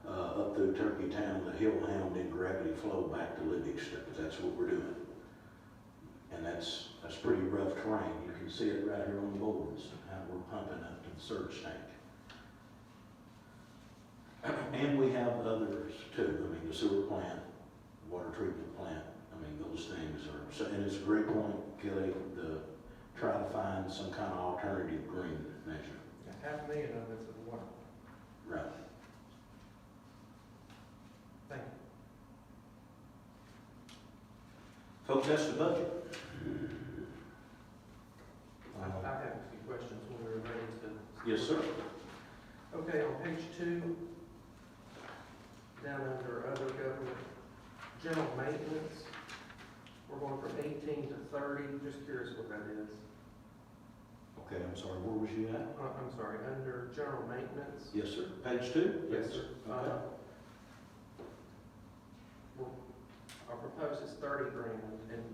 up through Turkey Town, the Hillhound, and gravity flow back to Livingston. That's what we're doing. And that's pretty rough terrain. You can see it right here on the boards, how we're pumping up to the surge tank. And we have others too. I mean, the sewer plant, water treatment plant. I mean, those things are, so, and it's a great point, Kelly, try to find some kind of alternative green measure. $500,000 of it's the water. Right. Thank you. Folks, that's the budget. I have a few questions when we're ready to. Yes, sir. Okay, on page 2, down under other government, general maintenance, we're going from 18 to 30, just curious what that is. Okay, I'm sorry, where was you at? I'm sorry, under general maintenance. Yes, sir. Page 2? Yes, sir. Okay. Our proposed is $30,000, and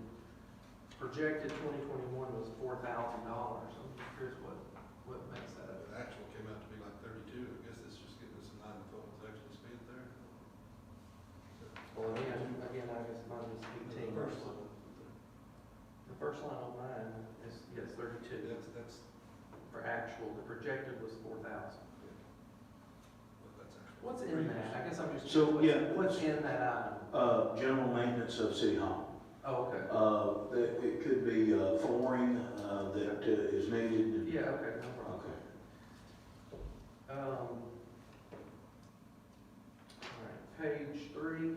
projected 2021 was $4,000. I'm just curious what makes that up. The actual came out to be like 32, I guess this projected was 4,000. But that's actually. What's in that? I guess I'm just. So, curious, yeah. What's in that item? General maintenance of City Hall. Oh, okay. It could be flooring that is needed. Yeah, okay, no problem. Okay. All right, page 3.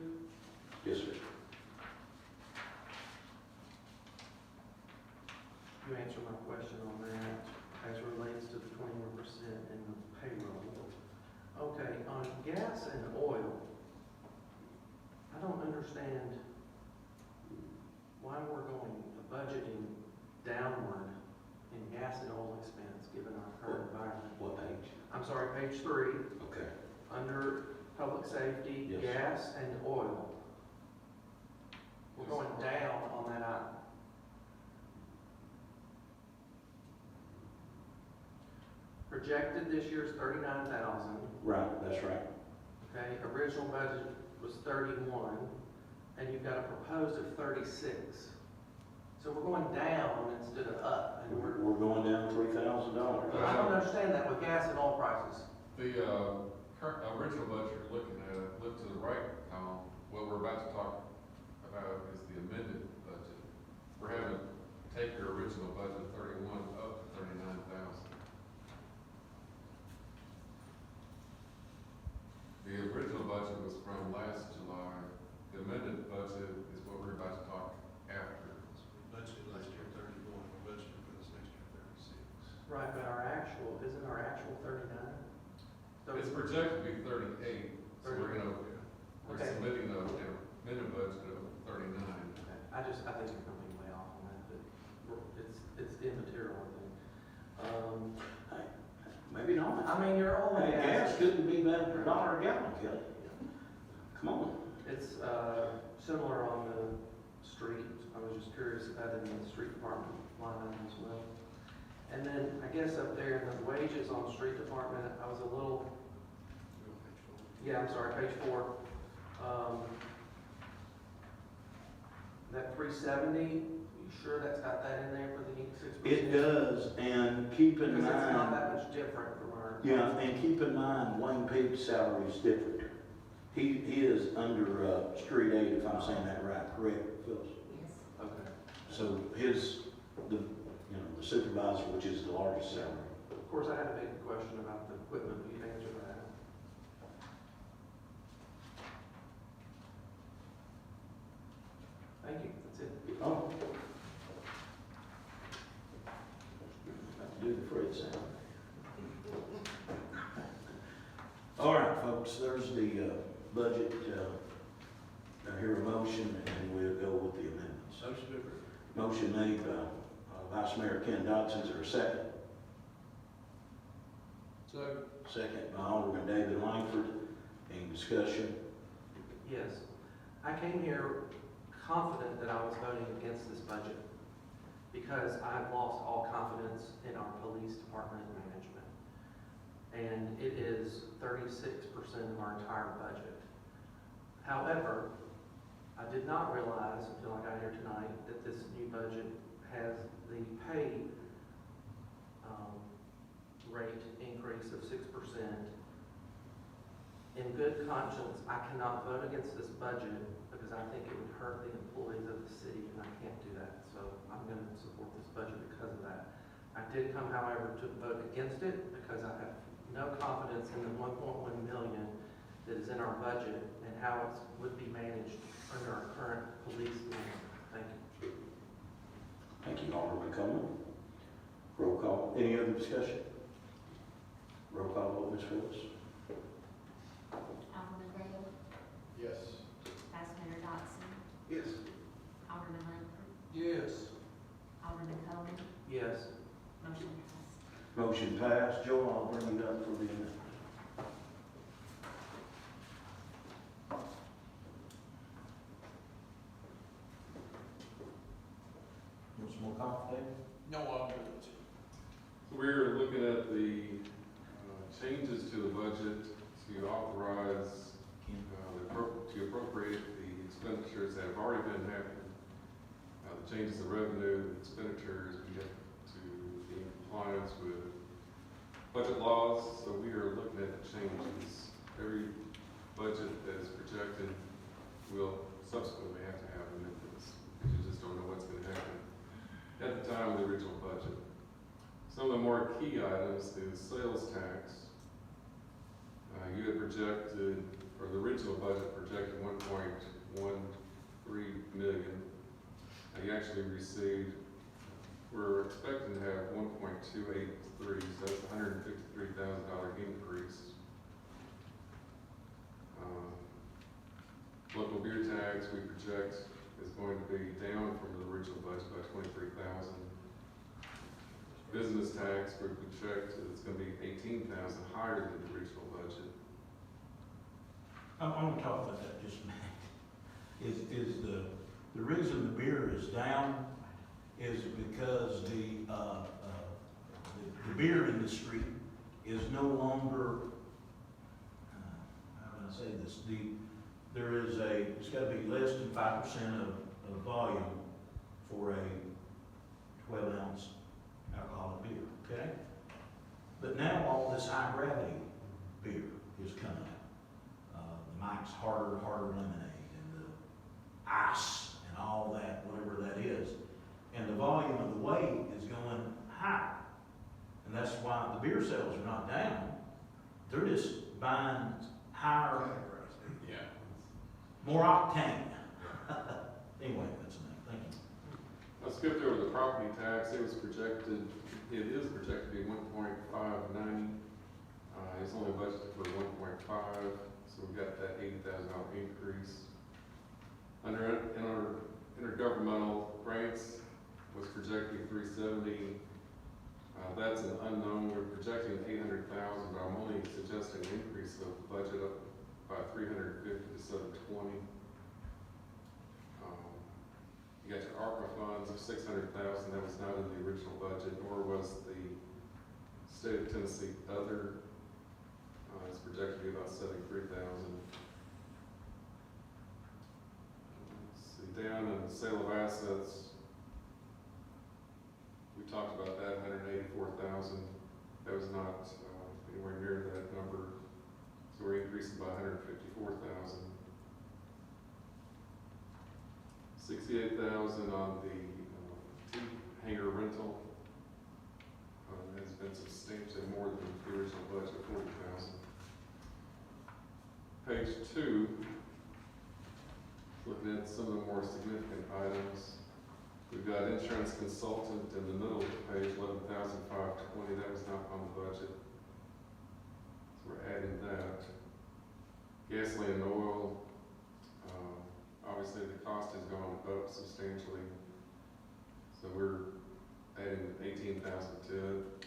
Yes, sir. You answered my question on that as relates to the 21% in the payroll. Okay, on gas and oil, I don't understand why we're going budgeting downward in gas and oil expense given our current environment. What page? I'm sorry, page 3, Okay. under public safety, Yes. gas and oil. We're going down on that item. Projected this year is 39,000. Right, that's right. Okay, original budget was 31, and you've got a proposed of 36. So we're going down instead of up, and We're going down $3,000. I don't understand that with gas and oil prices. The current, original budget you're looking at, look to the right column, what we're about to talk about is the amended budget. We're having to take your original budget of 31 up to 39,000. The original budget was from last July. The amended budget is what we're about to talk after. Budgeted last year 31, we're budgeted for this next year 36. Right, but isn't our actual 39? It's projected to be 38, so we're Okay. submitting an amended budget of 39. Okay. I think you're coming way off on that, but it's immaterial, I think. Maybe not. I mean, you're only Hey, gas asking, couldn't be better than $1 a gallon, Kelly. Come on. it's similar on the street. I was just curious about it in the street department line item as well. And then I guess up there in the wages on the street department, I was a little, yeah, I'm sorry, page 4. That 370, you sure that's got that in there for the 6%? It does, and keep in Because it's not mind, that much different from our. yeah, and keep in mind, Wayne Peak's salary is different. He is under street aid, if I'm saying that right, correct, Phyllis? Yes. Okay. So the supervisor, which is the largest salary. Of course, I had a big question about the equipment, but you answered that. Thank you, that's it. Oh. About to do the Fred sound. All right, folks, there's the budget. I hear a motion, and we'll go with the amendments. Motion to approve. Motion made by Vice Mayor Ken Dodson. Is there a second? So, Second by Alderman David Langford. Any discussion? Yes, I came here confident that I was voting against this budget because I've lost all confidence in our police department and management. And it is 36% of our entire budget. However, I did not realize until I got here tonight that this new budget has the pay rate increase of 6%. In good conscience, I cannot vote against this budget because I think it would hurt the employees of the city, and I can't do that. So I'm going to support this budget because of that. I did come, however, to vote against it because I have no confidence in the 1.1 million that is in our budget and how it would be managed under our current police management. Thank you. Thank you, Alderman Coleman. Roll call. Any other discussion? Roll call vote, Ms. Phillips. Alderman Dale, Yes. Vice Mayor Dotson, Yes. Alderman Langford, yes. Alderman Coleman, Yes. motion passed. Motion passed. Joel, I'll bring you up for the amendment. Want some more coffee, David? No, I'll do it. We're looking at the changes to the budget to authorize, to appropriate the expenditures that have already been happening. The changes of revenue, expenditures, we have to be in compliance with Budget laws, so we are looking at the changes. Every budget that is projected will subsequently have to have amendments, because you just don't know what's gonna happen at the time of the original budget. Some of the more key items is sales tax. You had projected, or the original budget projected 1.13 million. You actually received, we're expecting to have 1.283, so that's a $153,000 increase. Local beer tax, we project, is going to be down from the original budget by 23,000. Business tax, we project it's going to be 18,000 higher than the original budget. I want to talk about that just a minute. Is the reason the beer is down is because the beer industry is no longer, how can I say this? It's got to be less than 5% of volume for a 12-ounce alcoholic beer, okay? But now all this high gravity beer is coming out. The Mike's harder lemonade and the ice and all that, whatever that is. And the volume of the weight is going high. And that's why the beer sales are not down. They're just buying higher, Yeah. more octane. Anyway, that's enough. Thank you. I skipped over the property tax. It is projected to be 1.590. It's only budgeted for 1.5, so we got that $80,000 increase. Under intergovernmental grants was projecting 370. That's an unknown. We're projecting 800,000, but I'm only suggesting an increase of the budget up by 350 to 720. You got your ARPA funds of 600,000. That was not in the original budget, nor was the state of Tennessee other. It's projected to be about 73,000. Let's see, down in the sale of assets, we talked about that, 184,000. That was not anywhere near that number. So we're increasing by 154,000. 68,000 on the tea hanger rental. Has been substantially more than the original budget of 40,000. Page 2, looking at some of the more significant items. We've got insurance consultant in the middle of the page, 11,520. That was not on the budget. So we're adding that. Gasoline and oil. Obviously, the cost has gone up substantially. So we're adding 18,000 to it.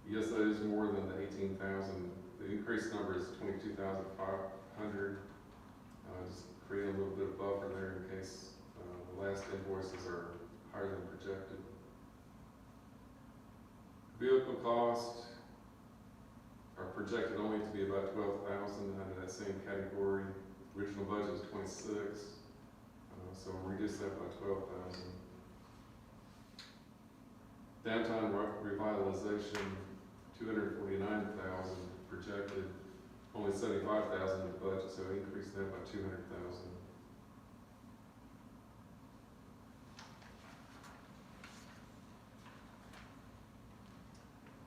Yes, that is more than the 18,000. The increased number is 22,500. Just create a little bit of buffer there in case the last invoices are higher than projected. Vehicle costs are projected only to be about 12,000 under that same category. Original budget was 26, so we'll reduce that by 12,000. Downtown revitalization, 249,000 projected, only 75,000 in the budget, so increase that by 200,000.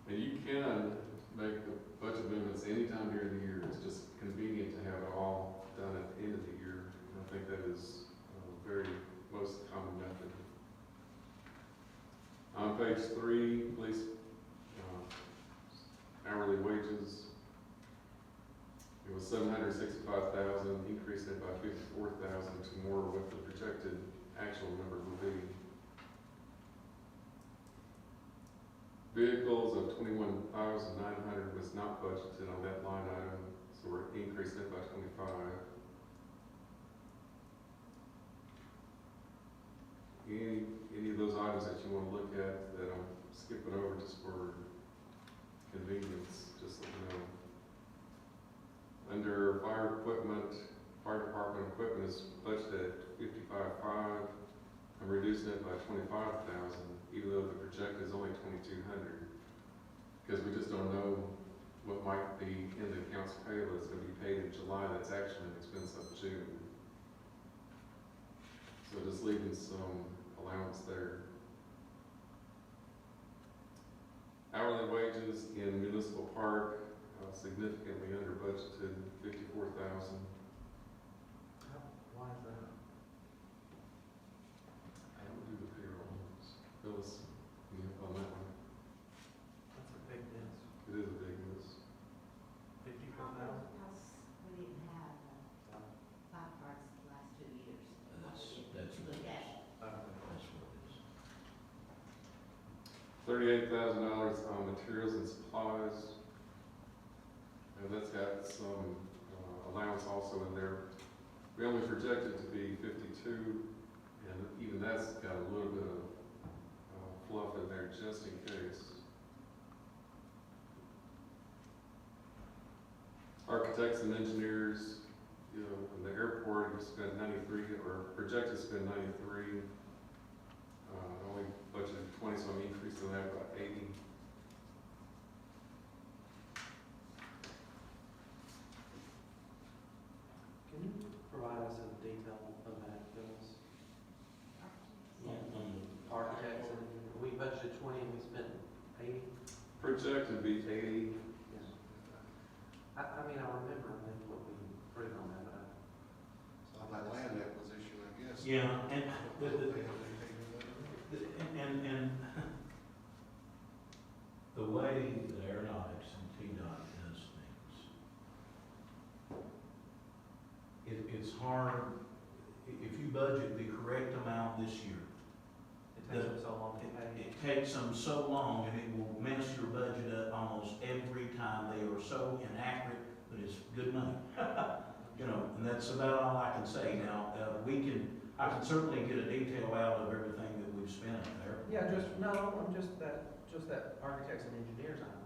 And you can make the budget amendments anytime during the year. It's just convenient to have it all done at the end of the year. And I think that is very most common method. On page 3, police hourly wages. It was 765,000, increasing it by 54,000 to more what the projected actual number will be. Vehicles of 21,900 was not budgeted on that line item, so we're increasing it by 25. Any of those items that you want to look at that I'm skipping over just for convenience, just let me know. Under fire equipment, fire department equipment is budgeted at 55,500. I'm reducing it by 25,000, even though the project is only 2,200. because we just don't know what might be in the accounts payable that's gonna be paid in July, that's actually an expense of June. So just leaving some allowance there. Hourly wages in municipal park, significantly under budgeted, 54,000. Why is that? I don't do the payroll. Phyllis, on that one, That's a big miss. it is a big miss. 54,000? Because we didn't have five parts the last 2 years. That's what it is. That's what it is. $38,000 on materials and supplies. And that's got some allowance also in there. We only projected to be 52, and even that's got a little bit of fluff in there just in case. Architects and engineers, you know, in the airport, we spent 93, or projected to spend 93. Only budgeted 20, so I'm increasing that by 80. Can you provide us a detail of that, Phyllis? Architects, and we budgeted 20 and we spent 80? Projected to be 80. Yes. I mean, I remember what we approved on that, but On that land acquisition, I guess. Yeah, and the way that aeronautics and TDOT does things, it's hard, if you budget the correct amount this year, it takes them so long to pay. it takes them so long, and it will mess your budget up almost every time. They are so inaccurate, but it's good money. You know, and that's about all I can say. Now, I can certainly get a detail out of everything that we've spent up there. Yeah, just that architects and engineers item.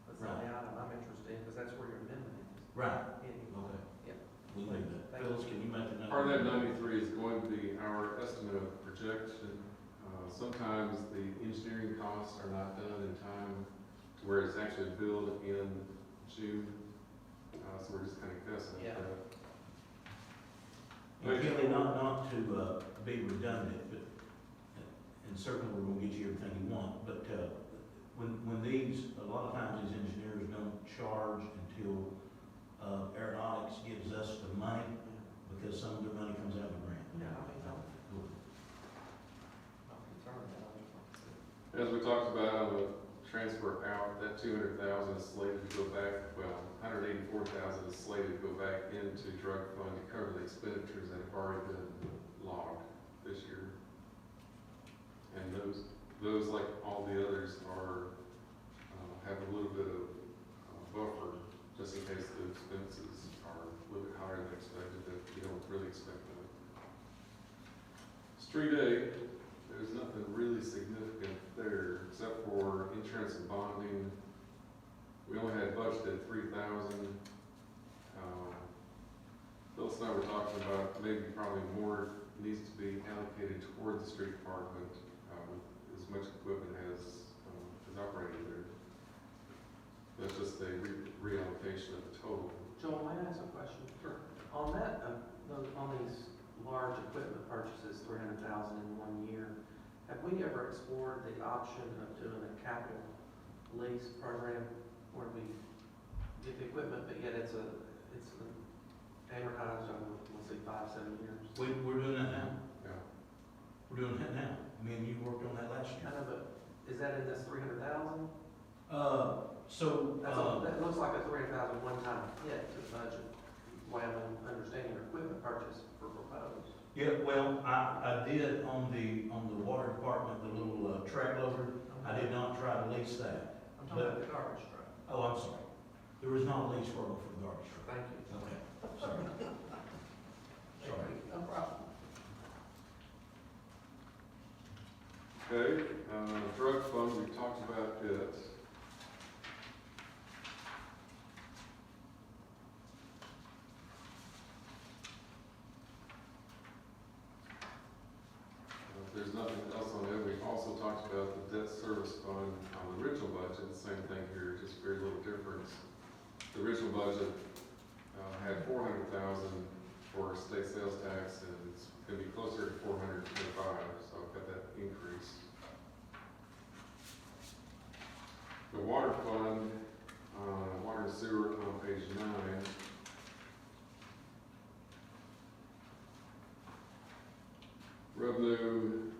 That's the only item I'm interested in, because that's where your amendment is. Right. Anyway. Okay. Yeah. We'll leave that. Phyllis, can you make a note? Part of that 93 is going to be our estimate of projection. Sometimes the engineering costs are not done in time to where it's actually billed in June. So we're just kind of guessing at Yeah. that. And Kelly, not to be redundant, but, and certainly we're gonna get you everything you want, but, when a lot of times these engineers don't charge until, aeronautics gives us the money, because some of their money comes out of the grant. Yeah, I mean, I'm concerned about it. As we talked about on the transfer out, that 200,000 is slated to go back, well, 184,000 is slated to go back into drug fund to cover the expenditures that have already been logged this year. And those like all the others are, have a little bit of buffer, just in case the expenses are a little bit higher than expected, that we don't really expect that. Street aid, there's nothing really significant there, except for insurance and bonding. We only had budgeted 3,000. Phyllis and I were talking about maybe probably more needs to be allocated toward the street department, with as much equipment as is operating there. That's just a reallocation of the total. Joel, may I ask a question? Sure. On that, on these large equipment purchases, 300,000 in 1 year, have we ever explored the option of doing a capital lease program where we get the equipment, but yet it's amortized over, let's say, 5-7 years? We're doing that now. Yeah. We're doing that now. Me and you worked on that last I year. know, but is that in this 300,000? That looks like a 300,000 one-time hit to the budget, way I'm understanding your equipment purchase for proposed. Yeah, well, I did on the water department, the little track loader, I did not try to lease that. I'm talking about the garbage truck. Oh, I'm sorry. There was not a lease program for the garbage truck. Thank you. Okay, sorry. Sorry. No problem. Okay, drug fund, we talked about it. If there's nothing else on it, we also talked about the debt service service fund on the original budget, same thing here, just very little difference. The original budget, had 400,000 for state sales tax, and it's gonna be closer to 425, so I've got that increase. The water fund, water and sewer on page 9. Revenue,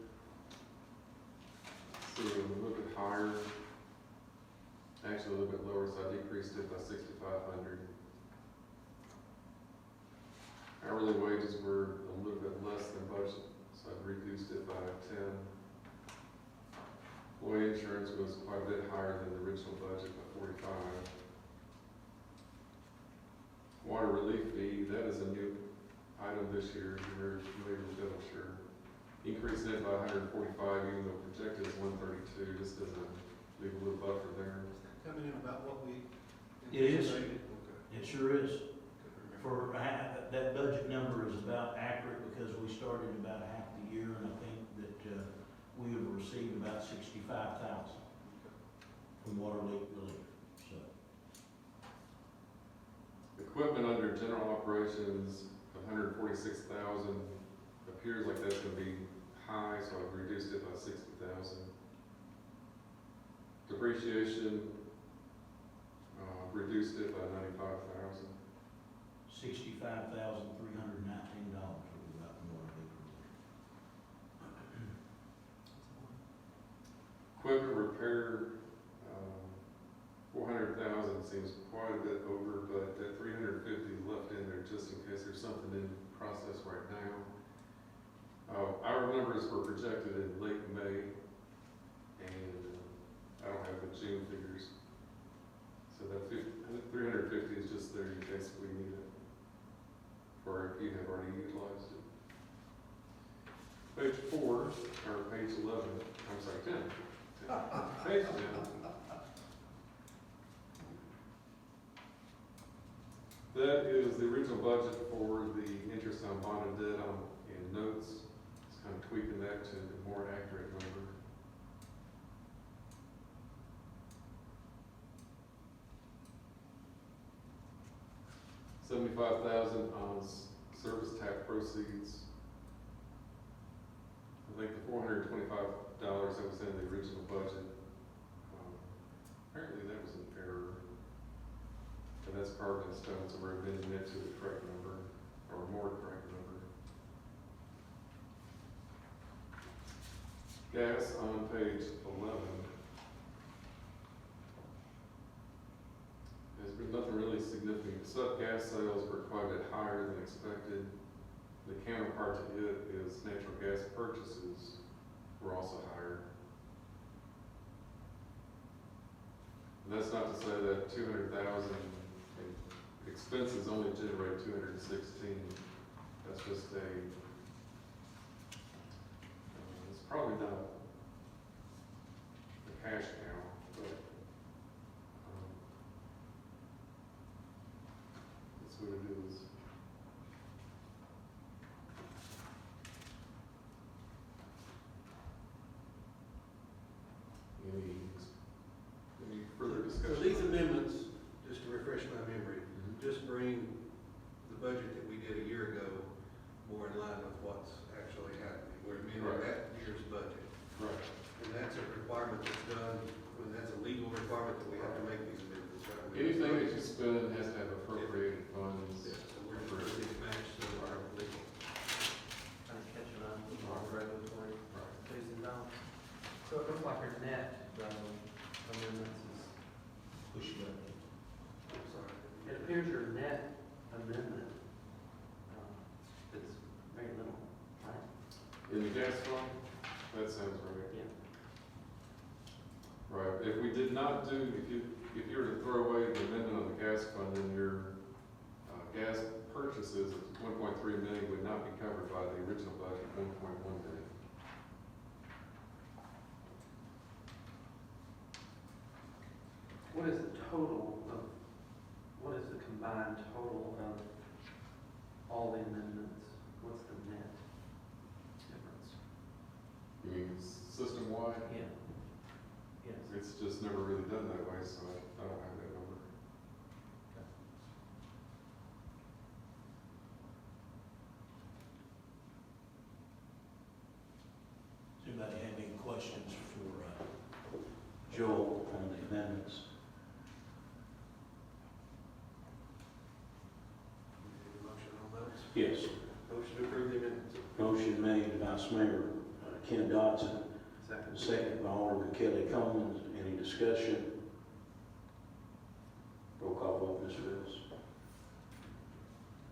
so a little bit higher, actually a little bit lower, so I decreased it by 6,500. Hourly wages were a little bit less than budget, so I reduced it by 10. Employee insurance was quite a bit higher than the original budget by 45. Water relief fee, that is a new item this year, you're familiar with that, I'm sure. Increasing it by 145, even though projected is 132, just doesn't leave a little buffer there. Coming in about what we It is. anticipated. Okay. It sure is. Couldn't remember. For that budget number is about accurate because we started about half the year, and I think that we have received about 65,000 from water leak relief. So Equipment under general operations, 146,000, appears like that's gonna be high, so I've reduced it by 60,000. Depreciation, reduced it by 95,000. $65,319 we got from water leak relief. Equipment repair, 400,000 seems quite a bit over, but that 350 left in there just in case there's something in process right now. Our numbers were projected in late May, and I don't have the June figures. So that 350 is just there in case we need it, or if you have already utilized it. Page 4, or page 11, I'm sorry, 10. Page 10. That is the original budget for the interest on bond and debt in notes. Just kind of tweaking that to a more accurate number. $75,000 on service tax proceeds. I think the $425 that was in the original budget, apparently that was an error. And that's carved in stone, so we're amending it to the correct number, or more correct number. Gas on page 11. There's been nothing really significant, except gas sales were quite a bit higher than expected. The counterpart to it is natural gas purchases were also higher. And that's not to say that 200,000 in expenses only generate 216. That's just it's probably not a cash count, but that's what it is. Any further So discussion? these amendments, just to refresh my memory, just bring the budget that we did a year ago more in line with what's actually happening. We're amending Right. that year's budget. Right. And that's a requirement that's done, when that's a legal requirement that we have to make these amendments, right? Anything that you spend has to have appropriated funds. Yeah, so we're just going to match our legal. Kind of catching up with our regulatory Right. fees and downs. So it looks like your net, amendments is, Push it up. I'm sorry. it appears your net amendment, is very little, right? In the gas fund, that sounds right. Yeah. Right, if we did not do, if you were to throw away the amendment on the gas fund, then your gas purchases of 1.3 million would not be covered by the original budget, 1.1 million. What is the total of, what is the combined total of all the amendments? What's the net difference? You mean system-wide? Yeah. Yes. It's just never really done that way, so I don't have that number. Does anybody have any questions for Joel on the amendments? Any motion on those? Yes. Motion to approve the amendments. Motion made by Vice Mayor Ken Dodson, Second. second by Alderman Kelly Coleman. Any discussion? Roll call vote, Ms. Wills.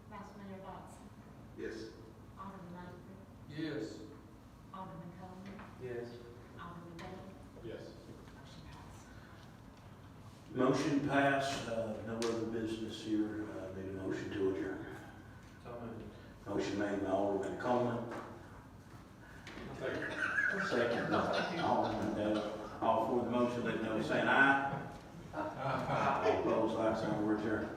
Vice Mayor Dotson, Yes. Alderman Langford, Yes. Alderman Coleman, Yes. Alderman Bell, Yes. motion Motion passed. passed, no other business here, need a motion to adjourn. So moved. Motion made by Alderman Coleman, second by Alderman Dale. All for the motion, let me know by saying aye. All opposed, like sign, we're adjourned.